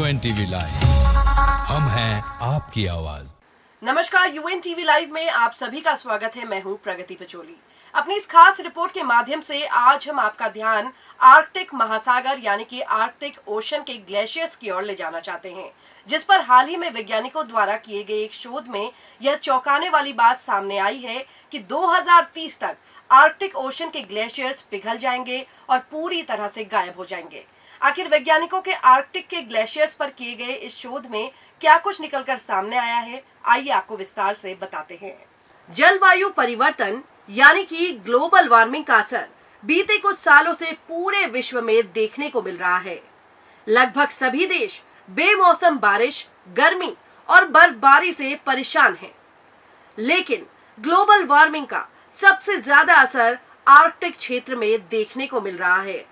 UNTV live, हम हैं आपकी आवाज। नमस्कार, UNTV लाइव में आप सभी का स्वागत है। मैं हूं प्रगति पचोली। अपनी इस खास रिपोर्ट के माध्यम से आज हम आपका ध्यान आर्कटिक महासागर यानी कि आर्कटिक ओशन के ग्लेशियर्स की ओर ले जाना चाहते हैं, जिस पर हाल ही में वैज्ञानिकों द्वारा किए गए एक शोध में यह चौंकाने वाली बात सामने आई है कि 2030 तक आर्कटिक ओशन के ग्लेशियर्स पिघल जाएंगे और पूरी तरह से गायब हो जाएंगे। आखिर वैज्ञानिकों के आर्कटिक के ग्लेशियर्स पर किए गए इस शोध में क्या कुछ निकलकर सामने आया है, आइए आपको विस्तार से बताते हैं। जलवायु परिवर्तन यानी कि ग्लोबल वार्मिंग का असर बीते कुछ सालों से पूरे विश्व में देखने को मिल रहा है। लगभग सभी देश बेमौसम बारिश, गर्मी और बर्फबारी से परेशान हैं। लेकिन ग्लोबल वार्मिंग का सबसे ज्यादा असर आर्कटिक क्षेत्र में देखने को मिल रहा है।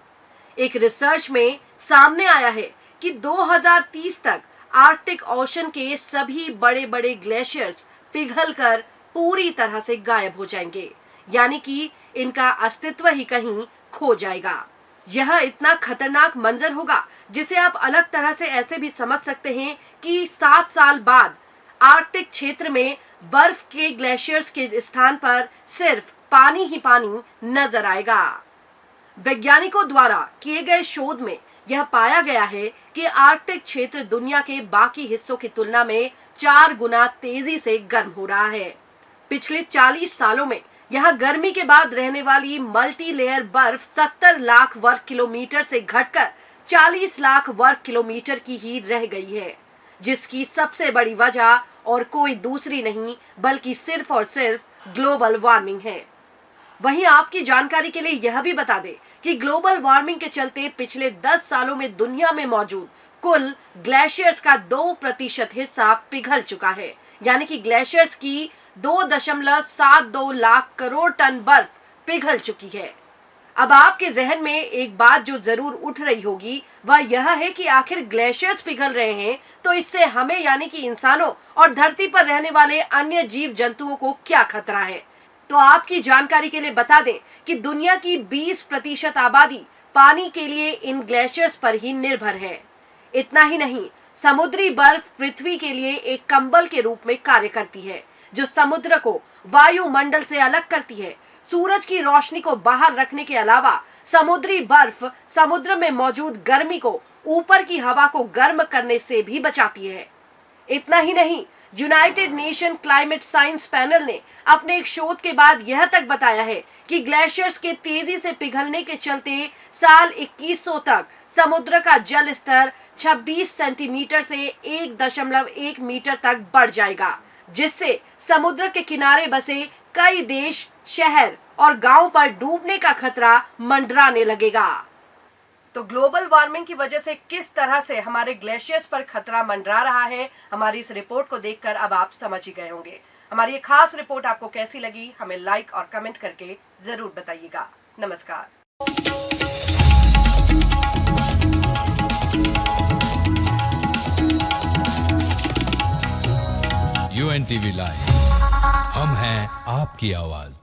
एक रिसर्च में सामने आया है कि 2030 तक आर्कटिक ओशन के सभी बड़े बड़े ग्लेशियर्स पिघलकर पूरी तरह से गायब हो जाएंगे, यानी कि इनका अस्तित्व ही कहीं खो जाएगा। यह इतना खतरनाक मंजर होगा जिसे आप अलग तरह से ऐसे भी समझ सकते हैं कि 7 साल बाद आर्कटिक क्षेत्र में बर्फ के ग्लेशियर्स के स्थान पर सिर्फ पानी ही पानी नजर आएगा। वैज्ञानिकों द्वारा किए गए शोध में यह पाया गया है कि आर्कटिक क्षेत्र दुनिया के बाकी हिस्सों की तुलना में 4 गुना तेजी से गर्म हो रहा है। पिछले 40 सालों में यहाँ गर्मी के बाद रहने वाली मल्टी लेयर बर्फ 70 लाख वर्ग किलोमीटर से घटकर 40 लाख वर्ग किलोमीटर की ही रह गई है, जिसकी सबसे बड़ी वजह और कोई दूसरी नहीं बल्कि सिर्फ और सिर्फ ग्लोबल वार्मिंग है। वहीं आपकी जानकारी के लिए यह भी बता दें कि ग्लोबल वार्मिंग के चलते पिछले 10 सालों में दुनिया में मौजूद कुल ग्लेशियर्स का 2% हिस्सा पिघल चुका है, यानी कि ग्लेशियर्स की 2.72 लाख करोड़ टन बर्फ पिघल चुकी है। अब आपके जहन में एक बात जो जरूर उठ रही होगी वह यह है कि आखिर ग्लेशियर्स पिघल रहे हैं तो इससे हमें यानी कि इंसानों और धरती पर रहने वाले अन्य जीव जंतुओं को क्या खतरा है। तो आपकी जानकारी के लिए बता दें कि दुनिया की 20% आबादी पानी के लिए इन ग्लेशियर्स पर ही निर्भर है। इतना ही नहीं, समुद्री बर्फ पृथ्वी के लिए एक कंबल के रूप में कार्य करती है, जो समुद्र को वायुमंडल से अलग करती है। सूरज की रोशनी को बाहर रखने के अलावा समुद्री बर्फ समुद्र में मौजूद गर्मी को ऊपर की हवा को गर्म करने से भी बचाती है। इतना ही नहीं, United nation climate science panel ने अपने एक शोध के बाद यह तक बताया है कि ग्लेशियर्स के तेजी से पिघलने के चलते साल 2100 तक समुद्र का जल स्तर 26 सेंटीमीटर से 1.1 मीटर तक बढ़ जाएगा, जिससे समुद्र के किनारे बसे कई देश, शहर और गांव पर डूबने का खतरा मंडराने लगेगा। तो ग्लोबल वार्मिंग की वजह से किस तरह से हमारे ग्लेशियर्स पर खतरा मंडरा रहा है, हमारी इस रिपोर्ट को देखकर अब आप समझ ही गए होंगे। हमारी ये खास रिपोर्ट आपको कैसी लगी, हमें लाइक और कमेंट करके जरूर बताइएगा। नमस्कार। UNTV लाइव, हम हैं आपकी आवाज।